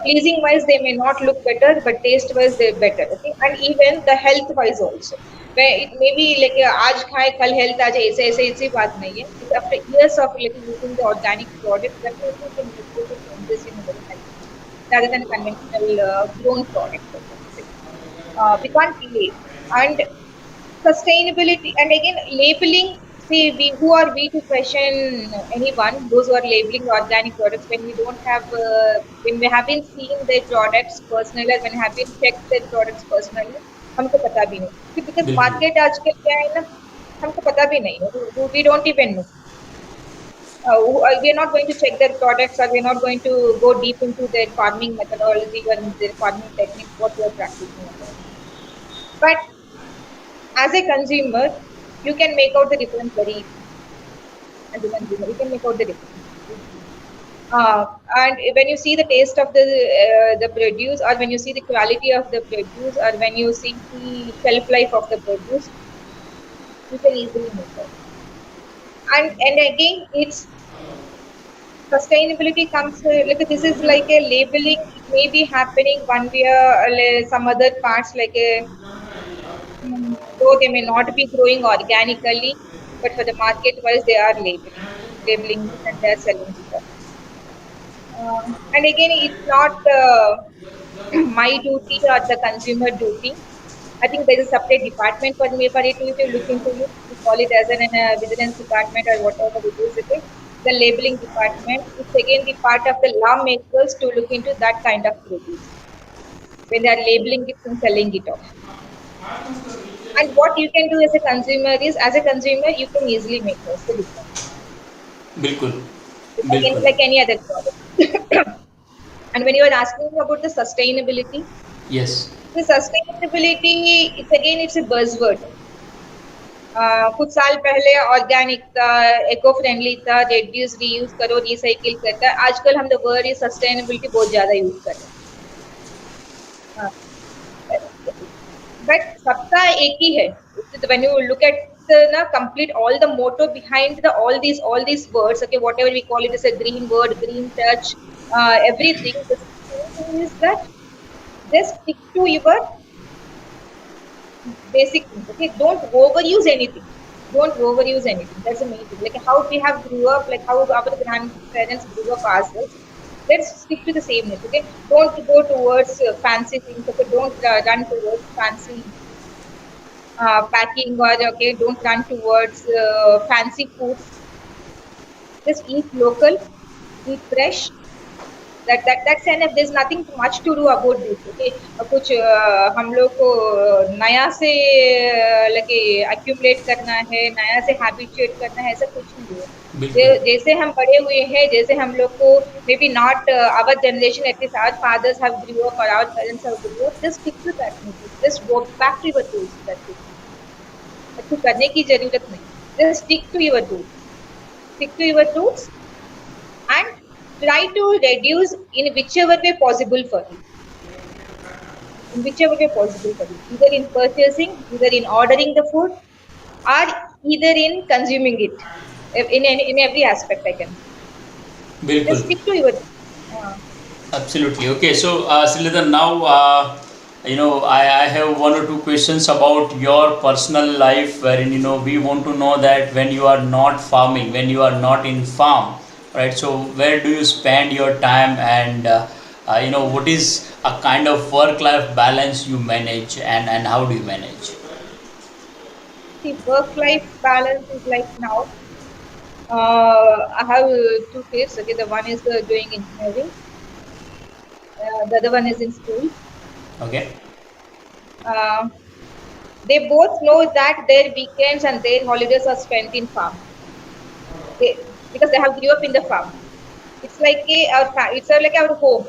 B: Pleasing wise, they may not look better, but taste wise, they're better. Okay, and even the health wise also. Where it may be like आज खाए कल health आ जाए ऐसे ऐसे ऐसी बात नहीं है. It's after years of like using the organic product, definitely can make the changes in our health rather than a conventional grown product. So to say. We can't delay. And sustainability and again labeling, see we who are we to question anyone those who are labeling organic products when we don't have when we haven't seen their products personally or when we haven't checked their products personally हमको पता भी नहीं because
A: बिल्कुल
B: market आजकल क्या है ना हमको पता भी नहीं है we don't even know we are not going to check their products or we are not going to go deep into their farming methodology or their farming techniques what they are practicing but as a consumer, you can make out the difference very easily. As a consumer, you can make out the difference easily. And when you see the taste of the produce, or when you see the quality of the produce, or when you see the shelf life of the produce, you can easily make out. And again, it's sustainability comes like this is like a labeling. It may be happening one way or some other parts like a though they may not be growing organically, but for the market wise, they are labeling it and they are selling it off. And again, it's not my duty or the consumer duty. I think there is a separate department for me for it to look into it. We call it as an vigilance department or whatever it is. Okay? The labeling department. It's again the part of the lawmakers to look into that kind of produce when they are labeling it and selling it off. And what you can do as a consumer is, as a consumer, you can easily make those the difference.
A: बिल्कुल
B: It's
A: बिल्कुल
B: like any other product. And when you are asking about the sustainability,
A: yes
B: the sustainability, it's a buzzword. कुछ साल पहले organic था eco friendly था reduce reuse करो recycle करता है आजकल हम द वर्ड इज सस्टेनेबिलिटी बहुत ज्यादा यूज कर रहे हैं but sabta ek hi hai. When you look at the complete all the motto behind the all these words, okay, whatever we call it as a green word, green touch, everything. The thing is that just stick to your basic things. Okay, don't overuse anything. Don't overuse anything. That's the main thing. Like how we have grew up, like how our grandparents grew up ourselves. Let's stick to the same thing. Okay, don't go towards fancy things. Okay, don't run towards fancy packing or okay, don't run towards fancy foods. Just eat local, eat fresh. That's enough. There's nothing much to do about this. Okay, कुछ हम लोग को नया से लगे accumulate करना है, नया से habituate करना है, ऐसा कुछ नहीं है.
A: बिल्कुल
B: जैसे हम बड़े हुए हैं, जैसे हम लोग को maybe not our generation, at least our fathers have grew up or our parents have grew up. Just stick to that. Just go back to your roots. That's it. कुछ करने की जरूरत नहीं. Just stick to your roots. Stick to your roots and try to reduce in whichever way possible for you. In whichever way possible for you. Either in purchasing, either in ordering the food, or either in consuming it. In every aspect, I can.
A: बिल्कुल
B: Just stick to your.
A: Absolutely. Okay. So, Sree Latha, now I have one or two questions about your personal life, wherein we want to know that when you are not farming, when you are not in farm, right? So, where do you spend your time, and what is a kind of work-life balance you manage, and how do you manage?
B: See, work-life balance is like now. I have two kids. Okay, the one is doing engineering. The other one is in school.
A: Okay.
B: Uh, they both know that their weekends and their holidays are spent in farm. Because they have grew up in the farm. It's like it's like our home.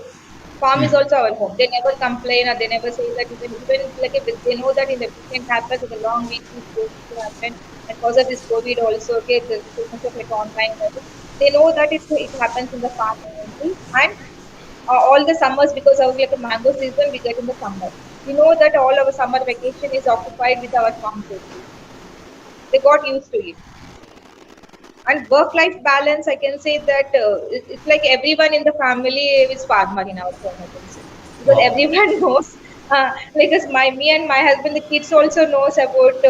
B: Farm is also our home. They never complain or they never say that even like if they know that in the weekend happens, in the long weeks is going to happen. And because of this COVID also, okay, there's so much of like online learning. They know that it happens in the farm only. And all the summers because of like a mango season we get in the summer. We know that all our summer vacation is occupied with our farm totally. They got used to it. And work-life balance, I can say that it's like everyone in the family is farmer in our home, I can say, because
A: Wow.
B: everyone knows. Like as me and my husband, the kids also knows about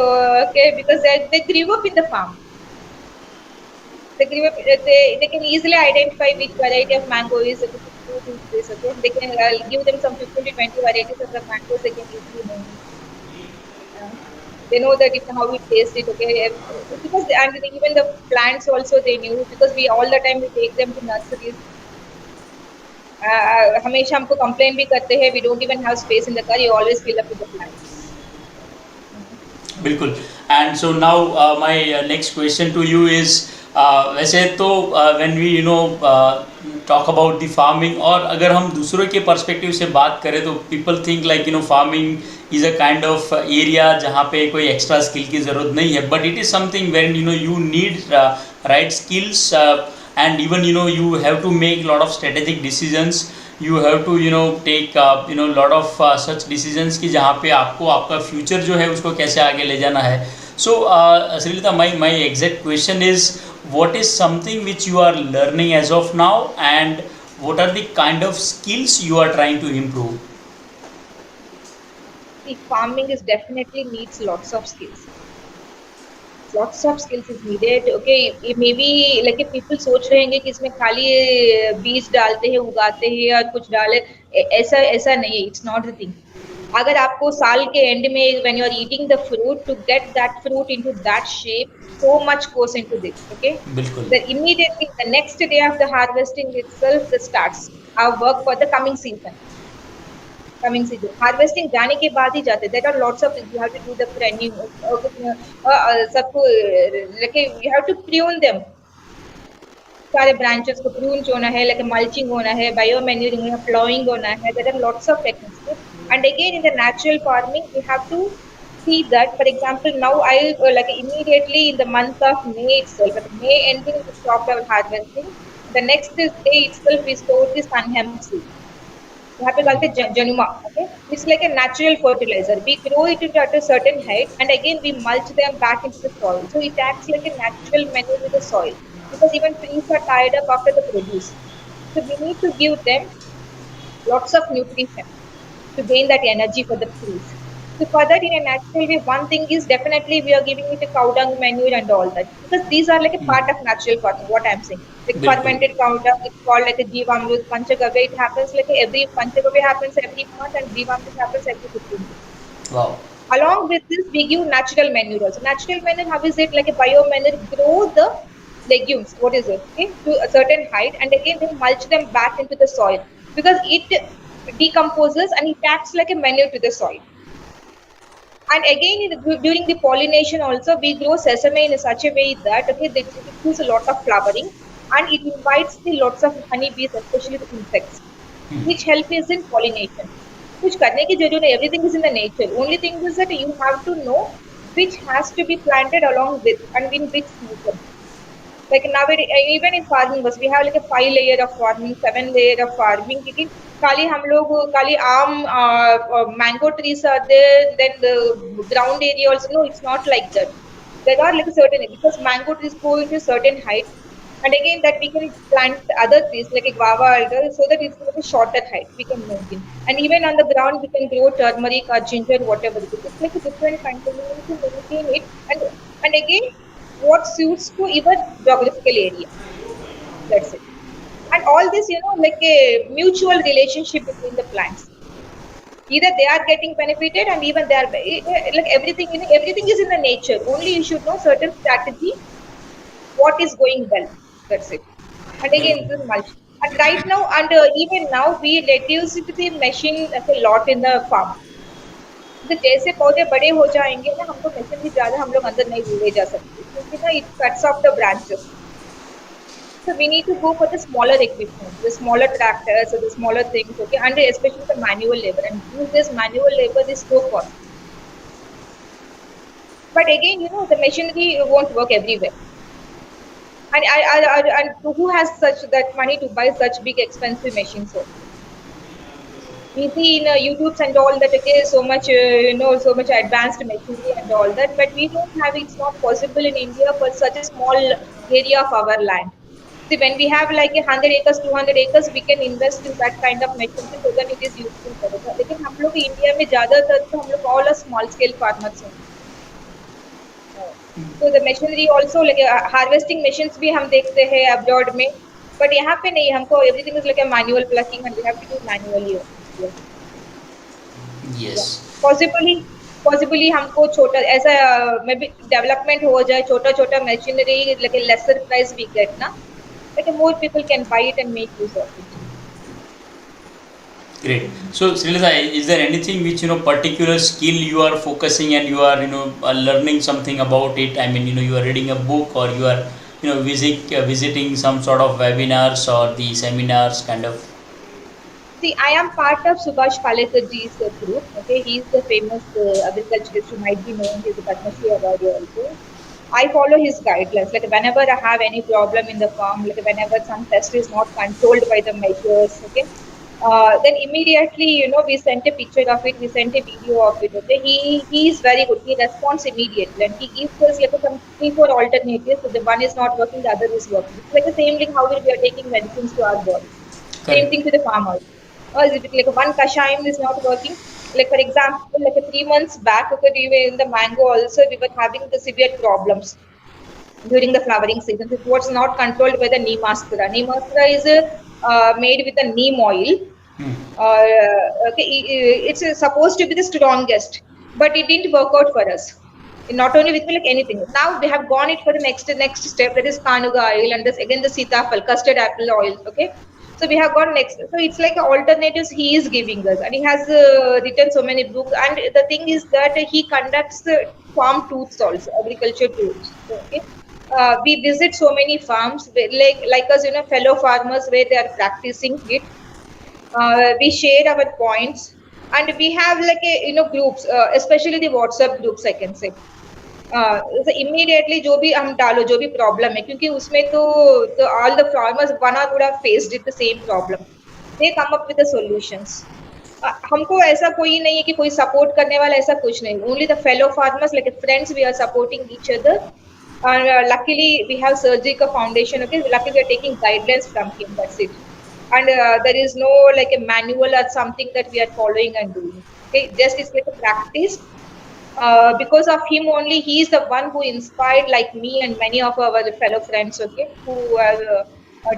B: okay, because they grew up in the farm. They grew up. They can easily identify which variety of mango is which fruit is this. Okay, they can give them some 15 to 20 varieties of the mangoes. They can easily know. Uh, they know that how we taste it. Okay, because and even the plants also they knew, because we all the time we take them to nurseries. हमेशा हमको complain भी करते हैं, we don't even have space in the car, you always fill up with the plants.
A: बिल्कुल. And so now my next question to you is, वैसे तो when we talk about the farming, और अगर हम दूसरों के पर्सपेक्टिव से बात करें तो people think like farming is a kind of area जहाँ पे कोई एक्स्ट्रा स्किल की ज़रूरत नहीं है, but it is something when you need right skills, and even you have to make lot of strategic decisions. You have to take lot of such decisions कि जहाँ पे आपको आपका फ्यूचर जो है उसको कैसे आगे ले जाना है. So Srilata, my exact question is, what is something which you are learning as of now, and what are the kind of skills you are trying to improve?
B: See, farming is definitely needs lots of skills. Lots of skills is needed. Okay, maybe like if people सोच रहे हैं कि इसमें खाली बीज डालते हैं, उगाते हैं और कुछ डाले, ऐसा ऐसा नहीं है. It's not the thing. अगर आपको साल के एंड में when you are eating the fruit, to get that fruit into that shape, so much goes into this. Okay,
A: बिल्कुल.
B: the immediately the next day of the harvesting itself, the starts our work for the coming season. Coming season harvesting जाने के बाद ही जाते. There are lots of things you have to do, the pruning, सबको like you have to prune them. सारे branches को prune होना है, like mulching होना है, bio-manuring होना है, plowing होना है. There are lots of techniques. And again, in the natural farming, we have to see that. For example, now I like immediately in the month of May itself, at May ending, we stopped our harvesting. The next day itself, we stored the sun hemp seed. यहाँ पे डालते जनुमा. Okay, it's like a natural fertilizer. We grow it at a certain height, and again we mulch them back into the soil, so it acts like a natural manure with the soil, because even trees are tied up after the produce, so we need to give them lots of nutrition to gain that energy for the trees. So for that, in a natural way, one thing is definitely we are giving it a cow dung manure and all that, because these are like a part of natural farming. What I'm saying, like
A: बिल्कुल.
B: fermented cow dung, it's called like a Jivamrut, Panchagavya. It happens like every Panchagavya happens every month, and Jivamrut happens every 15 days.
A: Wow.
B: Along with this, we give natural manure also. Natural manure, how is it like a bio manure? Grow the legumes. What is it? Okay, to a certain height, and again they mulch them back into the soil, because it decomposes and it acts like a manure to the soil. And again, during the pollination also, we grow sesame in such a way that okay, it gives a lot of flowering, and it invites the lots of honeybees, especially the insects, which help us in pollination. कुछ करने की जरूरत नहीं, everything is in the nature. Only thing is that you have to know which has to be planted along with and in which season. Like nowadays, even in farming, we have like a 5 layer of farming, 7 layer of farming. क्योंकि खाली हम लोग खाली आम mango trees are there, then the ground area also. No, it's not like that. There are like a certain, because mango trees go into a certain height, and again that we can plant other trees like a guava alder, so that it's like a shorter height we can maintain. And even on the ground we can grow turmeric or ginger, whatever it is. It's like a different kind of, we need to maintain it, and again what suits to your geographical area. That's it. And all this, like a mutual relationship between the plants. Either they are getting benefited, and even they are like everything. Everything is in the nature. Only you should know certain strategy. What is going well? That's it. And again, this is mulch. And right now, and even now, we reduce the machine a lot in the farm. तो जैसे पौधे बड़े हो जाएंगे ना, हमको machine भी ज्यादा हम लोग अंदर नहीं ले जा सकते, क्योंकि ना it cuts of the branches. So we need to go for the smaller equipment, the smaller tractors, or the smaller things, okay, and especially the manual labor. And use this manual labor is low cost. But again, the machinery won't work everywhere. And who has such that money to buy such big expensive machines? Also? We see in YouTube's and all that, okay, so much, so much advanced machinery and all that, but we don't have, it's not possible in India for such a small area of our land. See, when we have like 100 acres, 200 acres, we can invest in that kind of machinery so that it is useful for us. लेकिन हम लोग India में ज्यादातर तो हम लोग all are small scale farmers हैं. So the machinery also like harvesting machines भी हम देखते हैं abroad में, but यहाँ पे नहीं, हमको everything is like a manual plucking and we have to do manually. Yeah.
A: Yes.
B: Possibly हमको छोटा ऐसा मे बी डेवलपमेंट हो जाए, छोटा छोटा machinery like a lesser price we get ना, like more people can buy it and make use of it.
A: Great. So, Sree Latha, is there anything which particular skill you are focusing and you are learning something about it? I mean, you are reading a book or you are visiting some sort of webinars or the seminars kind of.
B: See, I am part of Subash Palekar ji's group. Okay, he is the famous agriculturist. You might be knowing, he is a Padma Shree Awardee also. I follow his guidelines. Like whenever I have any problem in the farm, like whenever some pest is not controlled by the measures, okay, then immediately, we sent a picture of it, we sent a video of it. Okay, he is very good. He responds immediately, and he gives us like some 3-4 alternatives. So the one is not working, the other is working. It's like the same thing how we are taking medicines to our body.
A: Correct.
B: Same thing to the farm also. Or is it like one kashayam is not working? Like for example, like 3 months back, okay, we were in the mango also, we were having the severe problems during the flowering season. It was not controlled by the neem astra. Neem astra is made with a neem oil. Okay, it's supposed to be the strongest, but it didn't work out for us. Not only with me, like anything. Now we have gone it for the next step, that is kanuga oil, and this again the sitafal, custard apple oil. Okay, so we have gone next. So it's like alternatives he is giving us, and he has written so many books. And the thing is that he conducts farm tours also, agriculture tours. Okay. We visit so many farms, like us, fellow farmers where they are practicing it. We share our points, and we have like a groups, especially the WhatsApp groups, I can say. So immediately जो भी हम डालो, जो भी problem है, क्योंकि उसमें तो all the farmers one or would have faced it the same problem. They come up with the solutions. हमको ऐसा कोई नहीं है कि कोई support करने वाला, ऐसा कुछ नहीं. Only the fellow farmers, like friends, we are supporting each other. And luckily we have Sir Foundation. Okay, luckily we are taking guidelines from him. That's it. And there is no like a manual or something that we are following and doing. Okay, just it's like a practice. Because of him only, he is the one who inspired like me and many of our fellow friends, okay, who are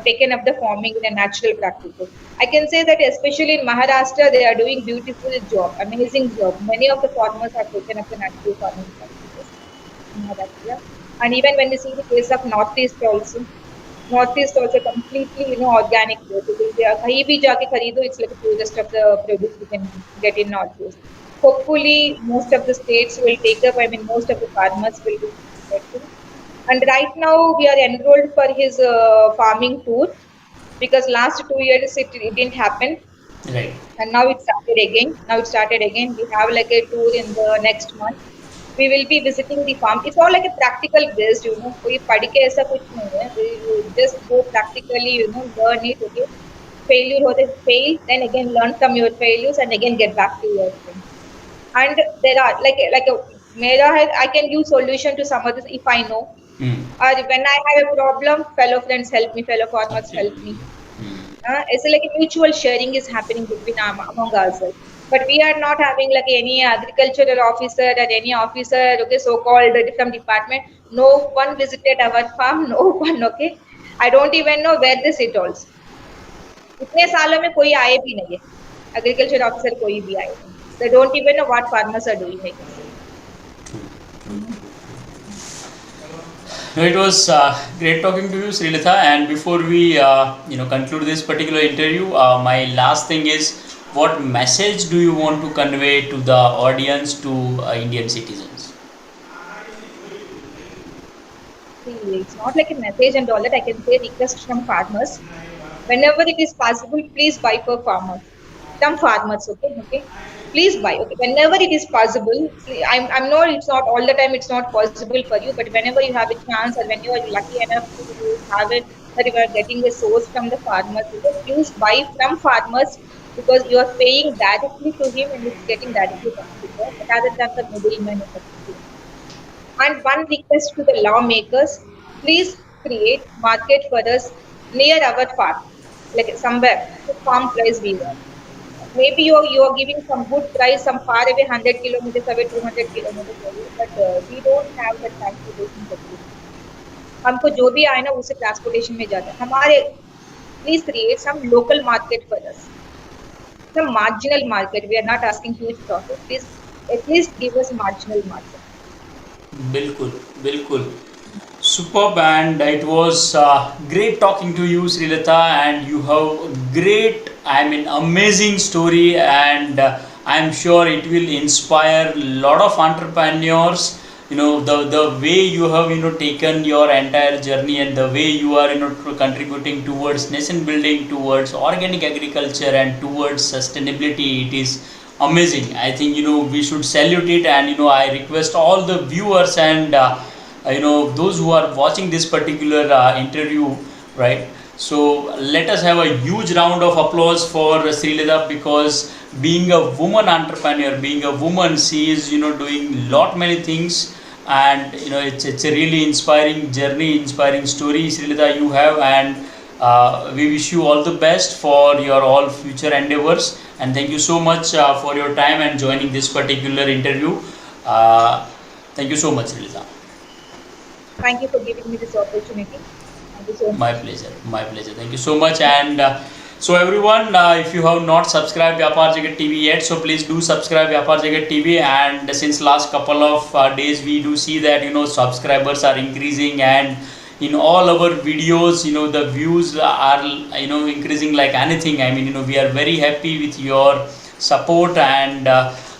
B: taken up the farming in a natural practice. I can say that especially in Maharashtra, they are doing beautiful job, amazing job. Many of the farmers have taken up the natural farming practices in Maharashtra. And even when we see the case of Northeast also completely, organic. कहीं भी जाके खरीदो, it's like a purest of the produce we can get in Northeast. Hopefully, most of the states will take up. I mean, most of the farmers will do it. And right now, we are enrolled for his farming tour, because last 2 years it didn't happen.
A: Right.
B: And now it started again. We have like a tour in the next month. We will be visiting the farm. It's all like a practical based, कोई पढ़ के ऐसा कुछ नहीं है. We just go practically, learn it. Okay, fail, then again learn from your failures and again get back to your thing. And there are I can give solution to some others if I know. Or when I have a problem, fellow friends help me, fellow farmers help me. It's like a mutual sharing is happening between among ourselves. But we are not having like any agricultural officer or any officer, okay, so-called from department. No one visited our farm, no one, okay. I don't even know where they sit also. इतने सालों में कोई आए भी नहीं है, agriculture officer कोई भी आए नहीं. They don't even know what farmers are doing.
A: It was great talking to you, Sree Latha. And before we conclude this particular interview, my last thing is, what message do you want to convey to the audience, to Indian citizens?
B: See, it's not like a message and all that. I can say request from farmers. Whenever it is possible, please buy for farmers. Some farmers, okay. Please buy. Okay, whenever it is possible. I'm not. It's not all the time. It's not possible for you. But whenever you have a chance, or when you are lucky enough to have it, that you are getting a source from the farmers, please buy from farmers. because you are paying directly to him and it's getting directly from the farmer rather than the middleman of the consumer. And one request to the lawmakers, please create market for us near our farm, like somewhere the farm price we want. Maybe you're giving some good price, some far away 100 kilometers away, 200 kilometers away, but we don't have the transportation facility. हमको जो भी आए ना उसे transportation में जाता है हमारे please create some local market for us some marginal market. We are not asking huge profit. Please, at least give us marginal market.
A: बिल्कुल बिल्कुल superb, and it was great talking to you, Sree Latha, and you have great, I mean, amazing story, and I'm sure it will inspire a lot of entrepreneurs. You know, the way you have taken your entire journey and the way you are contributing towards nation building, towards organic agriculture and towards sustainability, it is amazing. I think we should salute it, and I request all the viewers and those who are watching this particular interview, right? So let us have a huge round of applause for Sree Latha, because being a woman entrepreneur, being a woman, she is doing lot many things, and it's a really inspiring journey, inspiring story, Sree Latha, you have, and we wish you all the best for your all future endeavors, and thank you so much for your time and joining this particular interview. Thank you so much, Sree Latha.
B: Thank you for giving me this opportunity. Thank you so much.
A: My pleasure, my pleasure. Thank you so much. And so everyone, if you have not subscribed Vyapar Jagat TV yet, so please do subscribe Vyapar Jagat TV. And since last couple of days, we do see that subscribers are increasing, and in all our videos, the views are increasing like anything. I mean, we are very happy with your support, and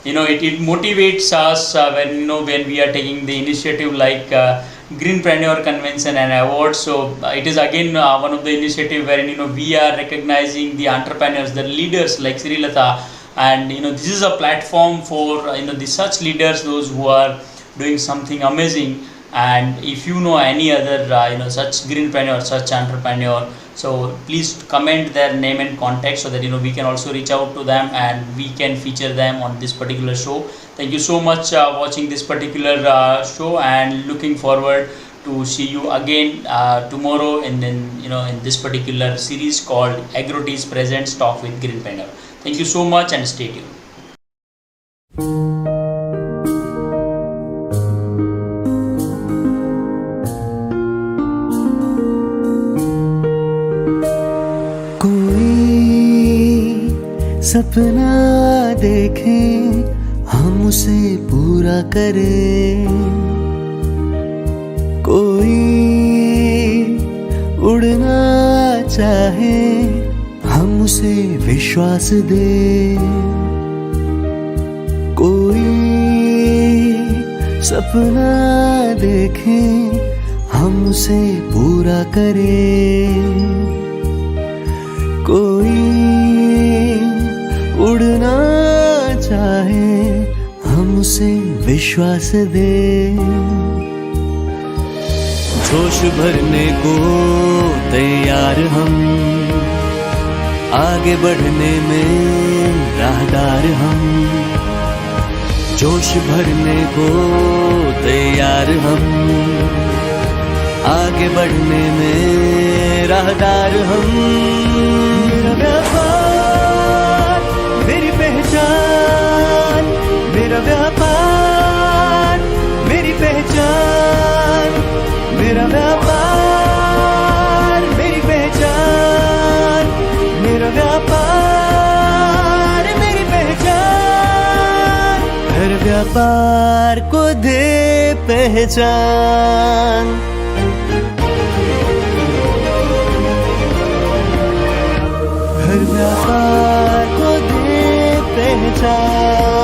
A: it motivates us when we are taking the initiative like Greenpreneur convention and awards. So it is again one of the initiative wherein we are recognizing the entrepreneurs, the leaders like Sree Latha, and this is a platform for the such leaders, those who are doing something amazing. And if you know any other such greenpreneur, such entrepreneur, so please comment their name and contact, so that we can also reach out to them and we can feature them on this particular show. Thank you so much watching this particular show, and looking forward to see you again tomorrow in this particular series called AGROTIS Presents Talk with Greenpreneur. Thank you so much and stay tuned.
C: सपना देखें हम उसे पूरा करें, कोई उड़ना चाहे हम उसे विश्वास दें, कोई सपना देखें हम उसे पूरा करें, कोई उड़ना चाहे हम उसे विश्वास दें, जोश भरने को तैयार हम, आगे बढ़ने में राहदार हम, जोश भरने को तैयार हम, आगे बढ़ने में राहदार हम। मेरा व्यापार मेरी पहचान, मेरा व्यापार मेरी पहचान, मेरा व्यापार मेरी पहचान, मेरा व्यापार मेरी पहचान, हर व्यापार को दे पहचान। हर व्यापार को दे पहचान।